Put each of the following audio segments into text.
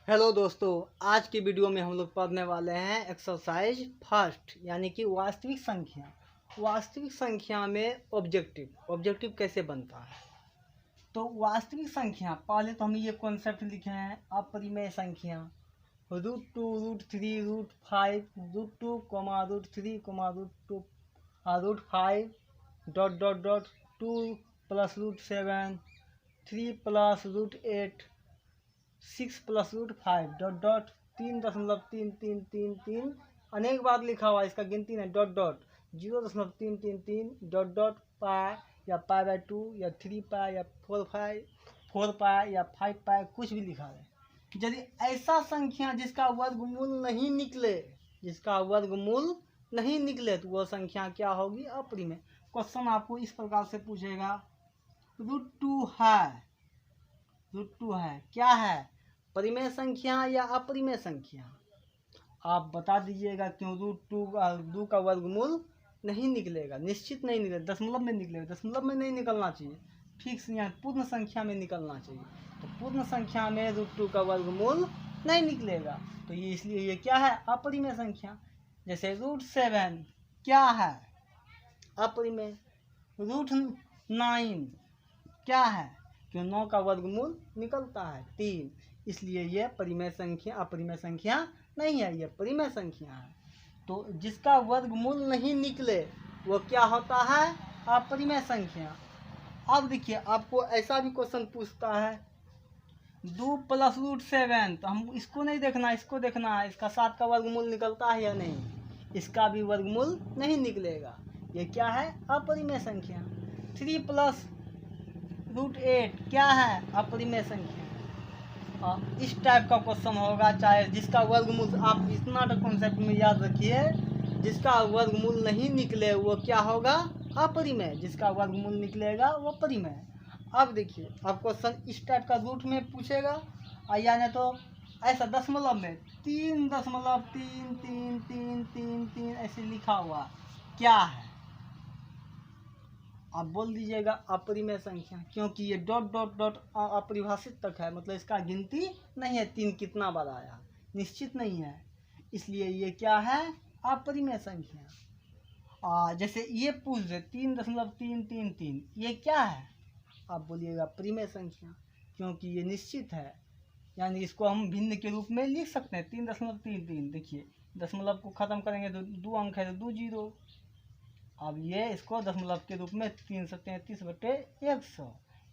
Hello दोस्तों, आज की वीडियो में हम लोग पढ़ने वाले हैं एक्सरसाइज फर्स्ट यानी कि वास्तविक संख्या। वास्तविक संख्या में ऑब्जेक्टिव कैसे बनता है। तो वास्तविक संख्या पहले तो हम ये कॉन्सेप्ट लिखे हैं अपरिमेय संख्या √2 √3 √5 √2 √3 √2 √5 ((2 + √7 3 + √8 6 + √5 (3.333 अनेक बार लिखा हुआ इसका गिनती नहीं (0.333 पाई या पाई/2 या 3 पाई या 4 पाई या 5 पाई कुछ भी लिखा है। यदि ऐसा संख्या जिसका वर्गमूल नहीं निकले तो वह संख्या क्या होगी? अपरिमेय। क्वेश्चन आपको इस प्रकार से पूछेगा √2 है क्या है? परिमेय संख्या या अपरिमेय संख्या? आप बता दीजिएगा क्यों √2 का वर्गमूल नहीं निकलेगा, निश्चित नहीं निकलेगा, दशमलव में निकलेगा। दशमलव में नहीं निकलना चाहिए, फिक्स यहाँ पूर्ण संख्या में निकलना चाहिए। तो पूर्ण संख्या में √2 का वर्गमूल नहीं निकलेगा, तो ये इसलिए ये क्या है? अपरिमेय संख्या। जैसे √7 क्या है? अपरिमेय। √9 क्या है? क्यों 9 का वर्गमूल निकलता है 3, इसलिए ये परिमेय संख्या अपरिमेय संख्या नहीं है, ये परिमेय संख्या है। तो जिसका वर्गमूल नहीं निकले वो क्या होता है? अपरिमेय संख्या। अब देखिए आपको ऐसा भी क्वेश्चन पूछता है 2 + √7, तो हम इसको नहीं देखना, इसको देखना है इसका 7 का वर्गमूल निकलता है या नहीं। इसका भी वर्गमूल नहीं निकलेगा, ये क्या है? अपरिमेय संख्या। 3 + √8 क्या है? अपरिमेय संख्या। इस टाइप का क्वेश्चन होगा, चाहे जिसका वर्गमूल, आप इतना कॉन्सेप्ट में याद रखिए, जिसका वर्गमूल नहीं निकले वो क्या होगा? अपरिमेय। जिसका वर्गमूल निकलेगा वो परिमेय। अब देखिए अब क्वेश्चन इस टाइप का रूट में पूछेगा यानी तो ऐसा दशमलव में 3.3333 ऐसे लिखा हुआ क्या है? आप बोल दीजिएगा अपरिमेय संख्या, क्योंकि ये डॉट अपरिभाषित तक है, मतलब इसका गिनती नहीं है 3 कितना बार आया, निश्चित नहीं है, इसलिए ये क्या है? अपरिमेय संख्या। जैसे ये पूछ दे 3.333 ये क्या है? आप बोलिएगा परिमेय संख्या, क्योंकि ये निश्चित है, यानी इसको हम भिन्न के रूप में लिख सकते हैं 3.33। देखिए दशमलव को ख़त्म करेंगे तो 2 अंक है तो 2 जीरो। अब ये इसको दशमलव के रूप में 333/100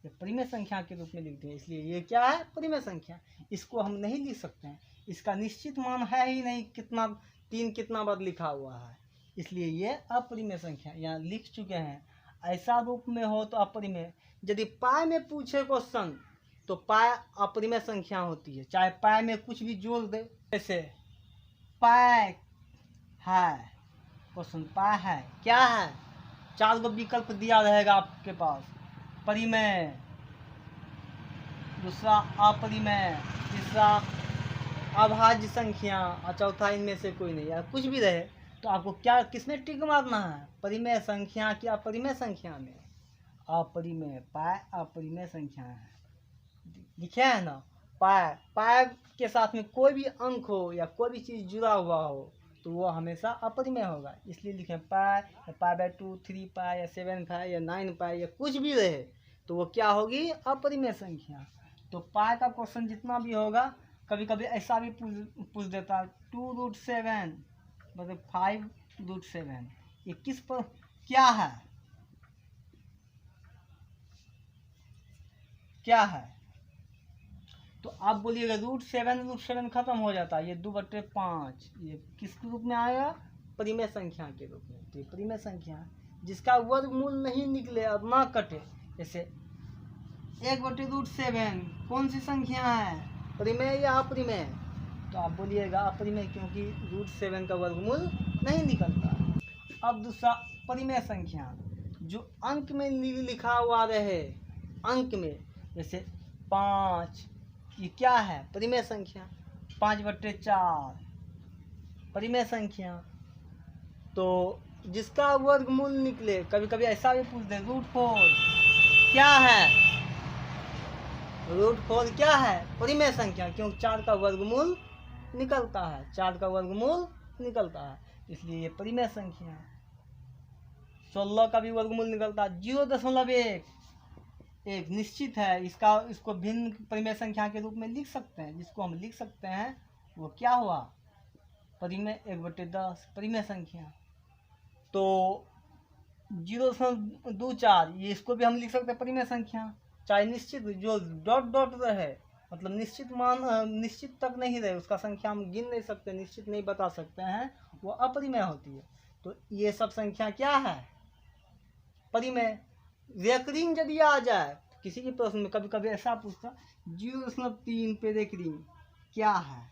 ये परिमेय संख्या के रूप में लिखते हैं, इसलिए ये क्या है? परिमेय संख्या। इसको हम नहीं लिख सकते हैं, इसका निश्चित मान है ही नहीं, कितना 3 कितना बार लिखा हुआ है, इसलिए ये अपरिमेय संख्या यहाँ लिख चुके हैं। ऐसा रूप में हो तो अपरिमेय। यदि पाई में पूछे क्वेश्चन तो पाई अपरिमेय संख्या होती है, चाहे पाई में कुछ भी जोड़ दे। जैसे पाई है, क्वेश्चन पाई है क्या है? 4 गो विकल्प दिया रहेगा आपके पास, परिमेय, दूसरा अपरिमेय, तीसरा अभाज्य संख्या और चौथा इनमें से कोई नहीं, या कुछ भी रहे तो आपको क्या किसमें टिक मारना है? परिमेय संख्या की अपरिमेय संख्या में। अपरिमेय, पाई अपरिमेय संख्या है, लिखे है ना। पाई के साथ में कोई भी अंक हो या कोई भी चीज़ जुड़ा हुआ हो तो वो हमेशा अपरिमेय होगा, इसलिए लिखें पाई या पाई/2 3 पाई या 7 पाई या 9 पाई या कुछ भी रहे तो वो क्या होगी? अपरिमेय संख्या। तो पाई का क्वेश्चन जितना भी होगा, कभी कभी ऐसा भी पूछ देता है 2√7 मतलब 5√7 ये किस पर क्या है? क्या है? तो आप बोलिएगा √7 खत्म हो जाता है, ये 2/5 ये किस रूप में आएगा? परिमेय संख्या के रूप में। तो ये परिमेय संख्या है जिसका वर्गमूल नहीं निकले और ना कटे। जैसे 1/√7 कौन सी संख्या है? परिमेय या अपरिमेय? तो आप बोलिएगा अपरिमेय, क्योंकि √7 का वर्गमूल नहीं निकलता। अब दूसरा परिमेय संख्या जो अंक में लिखा हुआ रहे, अंक में, जैसे 5 ये क्या है? परिमेय संख्या। 5/4 परिमेय संख्या। तो जिसका वर्गमूल निकले, कभी कभी ऐसा भी पूछ दे √4 क्या है? √4 क्या है? परिमेय संख्या, क्योंकि 4 का वर्गमूल निकलता है, 4 का वर्गमूल निकलता है, इसलिए ये परिमेय संख्या है। 16 का भी वर्गमूल निकलता है। 0.1 एक निश्चित है, इसको भिन्न परिमेय संख्या के रूप में लिख सकते हैं, जिसको हम लिख सकते हैं वो क्या हुआ? परिमेय 1/10 परिमेय संख्या। तो 0.24 ये इसको भी हम लिख सकते हैं परिमेय संख्या, चाहे निश्चित जो डॉट डॉट रहे, मतलब निश्चित मान निश्चित तक नहीं रहे, उसका संख्या हम गिन नहीं सकते, निश्चित नहीं बता सकते हैं, वो अपरिमेय होती है। तो ये सब संख्या क्या है? परिमेय। रेकरिंग यदि आ जाए, किसी भी प्रश्न में कभी कभी ऐसा पूछता 0.3 पे रेकरिंग क्या है?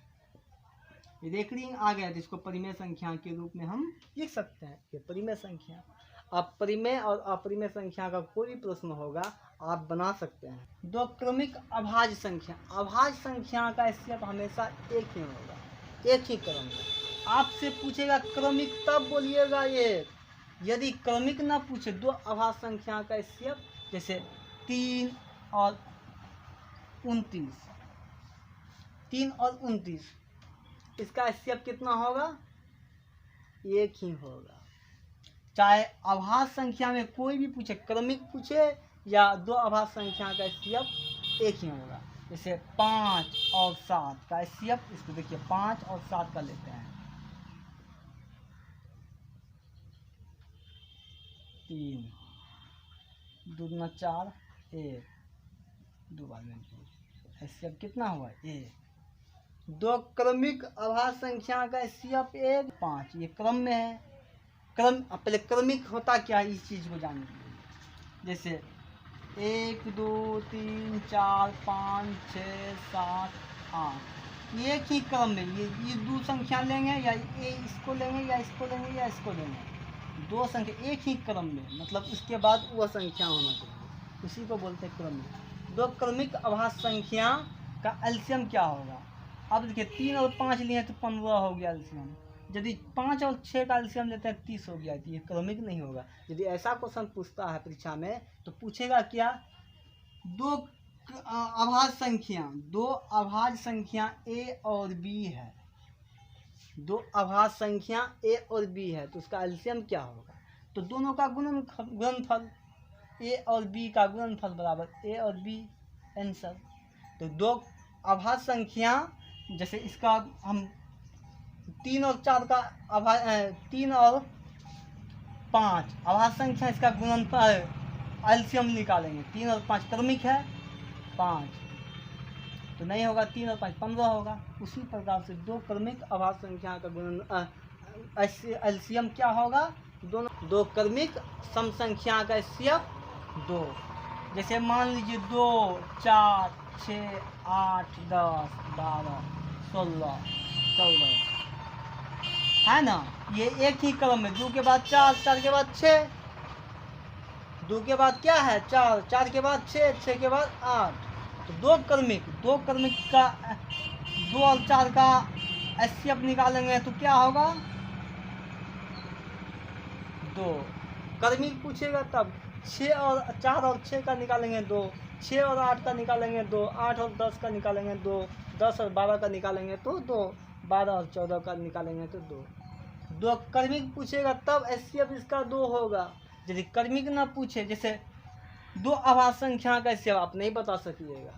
रेकरिंग आ गया, जिसको परिमेय संख्या के रूप में हम लिख सकते हैं, ये परिमेय संख्या। अब परिमेय और अपरिमेय संख्या का कोई भी प्रश्न होगा आप बना सकते हैं। 2 क्रमिक अभाज्य संख्या। अभाज्य संख्या का स्टेप हमेशा एक ही होगा, एक ही क्रम में। आपसे पूछेगा क्रमिक तब बोलिएगा एक, यदि क्रमिक ना पूछे 2 अभाज्य संख्या का स्टेप, जैसे 3 और 29, 3 और 29, इसका स्टेप कितना होगा? एक ही होगा। चाहे अभाज्य संख्या में कोई भी पूछे, क्रमिक पूछे या 2 अभाज्य संख्या का स्टेप एक ही होगा। जैसे 5 और 7 का स्टेप, इसको देखिए 5 और 7 का लेते हैं। 3 2 दूना 4, 1 2 बार में स्टेप कितना हुआ? 1। 2 क्रमिक अभाज्य संख्या का स्टेप 1 5, ये क्रम में है। क्रम, पहले क्रमिक होता क्या है इस चीज़ को जानने के लिए। जैसे 1 2 3 4 5 6 7 8, एक ही क्रम में ये 2 संख्या लेंगे, या ये इसको लेंगे, या इसको लेंगे, या इसको लेंगे, 2 संख्या एक ही क्रम में, मतलब उसके बाद वह संख्या होना चाहिए, उसी को बोलते हैं क्रमिक। 2 क्रमिक अभाज्य संख्या का एलसीएम क्या होगा? अब देखिए 3 और 5 लिए तो 15 हो गया एलसीएम, यदि 5 और 6 का एलसीएम लेते हैं 30 हो गया, तो ये क्रमिक नहीं होगा। यदि ऐसा क्वेश्चन पूछता है परीक्षा में तो पूछेगा क्या? 2 अभाज्य संख्या ए और बी है, 2 अभाज्य संख्या ए और बी है, तो उसका एलसीएम क्या होगा? तो दोनों का गुणनफल, ए और बी का गुणनफल बराबर ए और बी, आंसर। तो 2 अभाज्य संख्या, जैसे इसका हम 3 और 4 का 3 और 5 अभाज्य संख्या, इसका गुणनफल एलसीएम निकालेंगे। 3 और 5 क्रमिक है, 5 तो नहीं होगा, 3 और 5 15 होगा। उसी प्रकार से 2 क्रमिक अभाज्य संख्या का गुणन एलसीएम क्या होगा? दोनों 2 क्रमिक सम संख्या का एलसीएम 2। जैसे मान लीजिए 2 4 6 8 10 12 16 14 है ना, ये एक ही क्रम में, 2 के बाद 4, 4 के बाद 6, 2 के बाद क्या है? 4, 4 के बाद 6, 6 के बाद 8। तो 2 क्रमिक का 2 और 4 का एलसीएम निकालेंगे तो क्या होगा? 2। क्रमिक पूछेगा तब 6 और 4 और 6 का निकालेंगे 2, 6 और 8 का निकालेंगे 2, 8 और 10 का निकालेंगे 2, 10 और 12 का निकालेंगे तो 2, 12 और 14 का निकालेंगे तो 2। 2 क्रमिक पूछेगा तब एलसीएम इसका 2 होगा। यदि क्रमिक ना पूछे, जैसे 2 अभाज्य संख्या का एलसीएम आप नहीं बता सकिएगा,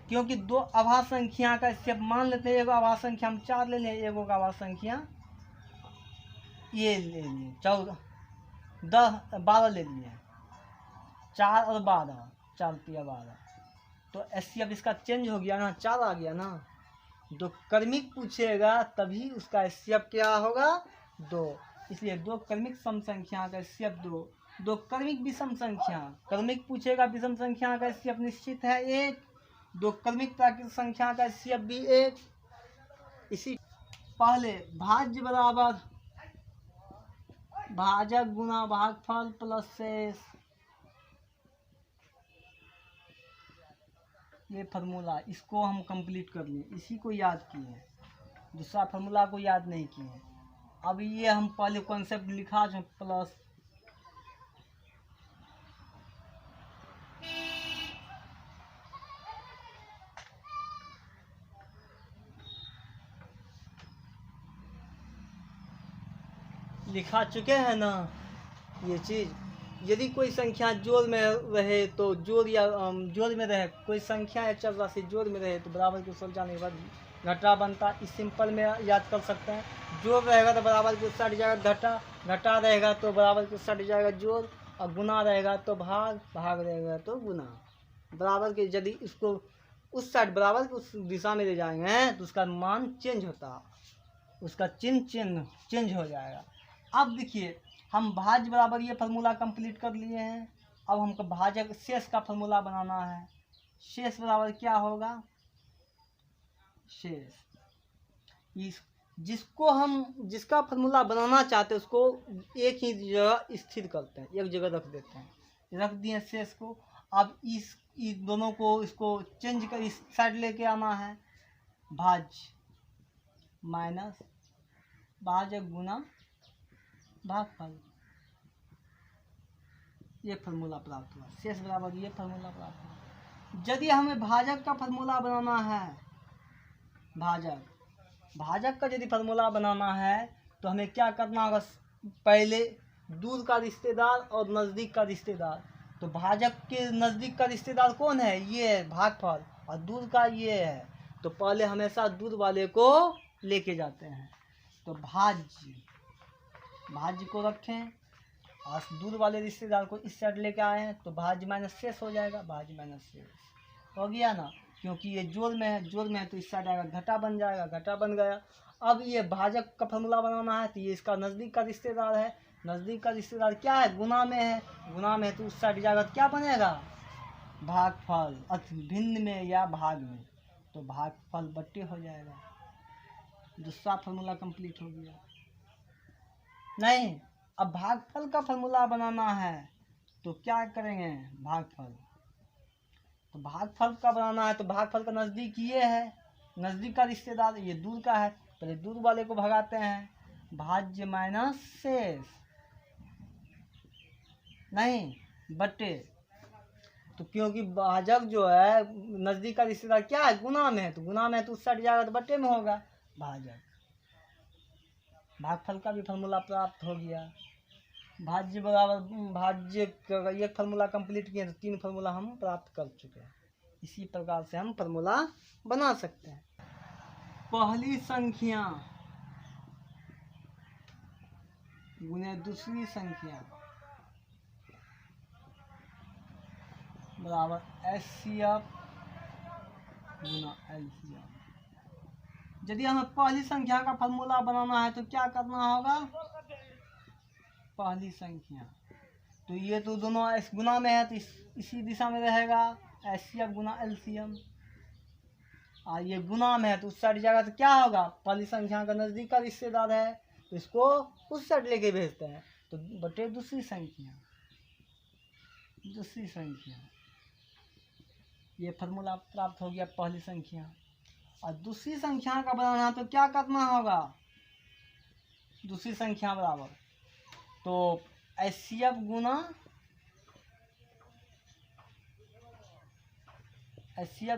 क्योंकि 2 अभाज्य संख्या का एलसीएम मान लेते हैं, एगो अभाज्य संख्या हम 4 ले लें, एगो का अभाज्य संख्या ये ले लिए 14 10 12 ले लिए, 4 और 12, 4 3 12, तो एलसीएम इसका चेंज हो गया ना, 4 आ गया ना। 2 क्रमिक पूछेगा तभी उसका एलसीएम क्या होगा? 2। इसलिए 2 क्रमिक सम संख्या का एलसीएम 2। 2 क्रमिक विषम संख्या, क्रमिक पूछेगा विषम संख्या का एलसीएम निश्चित है 1। 2 क्रमिक प्राकृतिक संख्या का एलसीएम भी 1। इसी पहले भाज्य बराबर भाजक गुना भागफल प्लस शेष, ये फार्मूला, इसको हम कंप्लीट कर लिए, इसी को याद किए, दूसरा फार्मूला को याद नहीं किए। अब ये हम पहले कॉन्सेप्ट लिखा जो प्लस लिखा चुके हैं ना ये चीज़। यदि कोई संख्या जोड़ में रहे तो जोड़ या जोड़ में रहे, कोई संख्या या चर राशि जोड़ में रहे तो बराबर को सुलझ जाने के बाद घटा बनता। इस सिंपल में याद कर सकते हैं। जोड़ रहेगा तो बराबर को सट जाएगा घटा, घटा रहेगा तो बराबर को सट जाएगा जोड़, और गुना रहेगा तो भाग, भाग रहेगा तो गुना। बराबर के यदि इसको उस साइड बराबर की उस दिशा में ले जाएंगे तो उसका मान चेंज होता, उसका चिन्ह चेंज हो जाएगा। अब देखिए हम भाज्य बराबर ये फार्मूला कंप्लीट कर लिए हैं। अब हमको भाजक शेष का फार्मूला बनाना है। शेष बराबर क्या होगा, शेष इस जिसको हम जिसका फार्मूला बनाना चाहते हैं उसको एक ही जगह स्थिर करते हैं, एक जगह रख देते हैं, रख दिए शेष को। अब इस दोनों को इसको चेंज कर इस साइड लेके आना है। भाज्य माइनस भाजक गुना भागफल, ये फार्मूला प्राप्त हुआ। शेष बराबर ये फार्मूला प्राप्त हुआ। यदि हमें भाजक का फार्मूला बनाना है, भाजक का यदि फार्मूला बनाना है तो हमें क्या करना होगा, पहले दूर का रिश्तेदार और नज़दीक का रिश्तेदार। तो भाजक के नज़दीक का रिश्तेदार कौन है, ये है भागफल, और दूर का ये है। तो पहले हमेशा दूर वाले को लेके जाते हैं। तो भाज्य को रखें और दूर वाले रिश्तेदार को इस साइड लेके आए हैं तो भाज्य माइनस शेष हो जाएगा, भाज्य माइनस शेष हो गया ना। क्योंकि ये जोड़ में है, जोड़ में है तो इस साइड आएगा घटा बन जाएगा, घटा बन गया। अब ये भाजक का फार्मूला बनाना है तो ये इसका नज़दीक का रिश्तेदार है। नज़दीक का रिश्तेदार क्या है, गुना में है, गुना में है तो उस साइड जाएगा तो क्या बनेगा, भागफल। भिन्न में या भाग में तो भागफल बट्टे हो जाएगा। दूसरा फार्मूला कंप्लीट हो गया। नहीं, अब भागफल का फार्मूला बनाना है तो क्या करेंगे, भागफल। तो भागफल का बनाना है तो भागफल का नज़दीक ये है, नज़दीक का रिश्तेदार, ये दूर का है, पहले दूर वाले को भगाते हैं, भाज्य माइनस शेष, नहीं बट्टे। तो क्योंकि भाजक जो है नज़दीक का रिश्तेदार क्या है, गुना में है, तो गुना में है तो उस साइड जाएगा तो बट्टे में होगा भाजक। भागफल का भी फार्मूला प्राप्त हो गया। भाज्य बराबर भाज्य का एक फार्मूला कंप्लीट किए तो 3 फार्मूला हम प्राप्त कर चुके हैं। इसी प्रकार से हम फार्मूला बना सकते हैं। पहली संख्या गुने दूसरी संख्या बराबर HCF गुना LCM। यदि हमें पहली संख्या का फार्मूला बनाना है तो क्या करना होगा, पहली संख्या तो ये तो दोनों इस गुना में है तो इसी दिशा में रहेगा, HCF गुना LCM। और ये गुना में है तो उस साइड जाएगा तो क्या होगा, पहली संख्या का नज़दीक का रिश्तेदार है तो इसको उस साइड लेके भेजते हैं तो बटे दूसरी संख्या, दूसरी संख्या। ये फार्मूला प्राप्त हो गया पहली संख्या। और दूसरी संख्या का बनाना तो क्या करना होगा, दूसरी संख्या बराबर तो HCF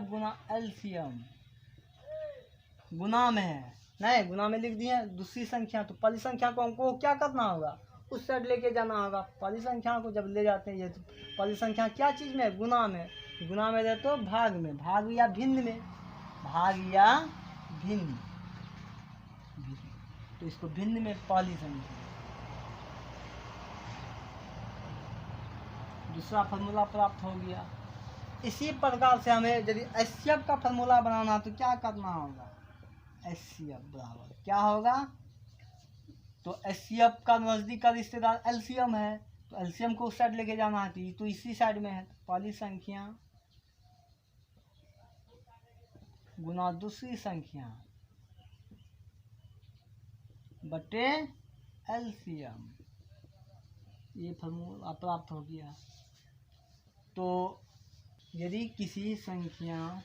गुना LCM। गुना में है, नहीं गुना में लिख दिए दूसरी संख्या। तो पहली संख्या को हमको क्या करना होगा, उस साइड लेके जाना होगा। पहली संख्या को जब ले जाते हैं ये तो पहली संख्या क्या चीज़ में, गुना में, गुना में रहे तो भाग में, भाग या भिन्न में, भाग या भिन्न, तो इसको भिन्न में पहली संख्या। दूसरा फार्मूला प्राप्त हो गया। इसी प्रकार से हमें यदि HCF का फार्मूला बनाना तो क्या करना होगा, HCF बराबर क्या होगा, तो HCF का नज़दीक का रिश्तेदार LCM है तो LCM को उस साइड लेके जाना है तो इसी साइड में है। तो पहली संख्या गुना दूसरी संख्या बटे LCM, ये फार्मूला प्राप्त हो गया। तो यदि किसी संख्या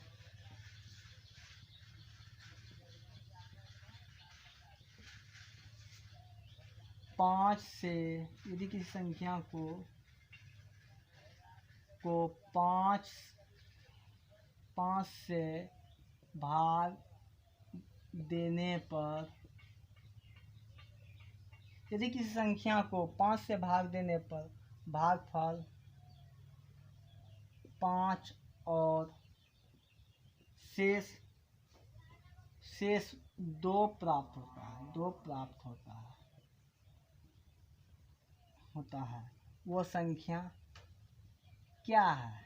पाँच से यदि किसी संख्या को पाँच से भाग देने पर यदि किसी संख्या को 5 से भाग देने पर भागफल 5 और शेष 2 प्राप्त होता है वो संख्या क्या है।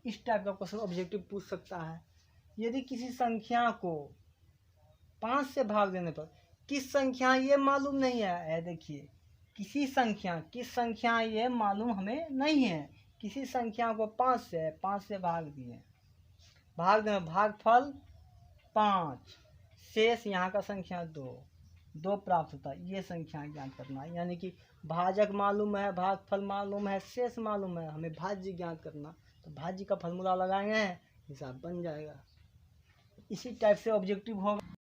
इस टाइप का क्वेश्चन ऑब्जेक्टिव पूछ सकता है। यदि किसी संख्या को 5 से भाग देने पर किस संख्या ये मालूम नहीं है, देखिए किस संख्या ये मालूम हमें नहीं है। किसी संख्या को 5 से भाग दिए, भागफल 5, शेष यहाँ का संख्या 2 प्राप्त होता है। ये संख्या ज्ञात करना है, यानी कि भाजक मालूम है, भागफल मालूम है, शेष मालूम है, हमें भाज्य ज्ञात करना। तो भाज्य का फॉर्मूला लगाएंगे, हिसाब बन जाएगा। इसी टाइप से ऑब्जेक्टिव होगा।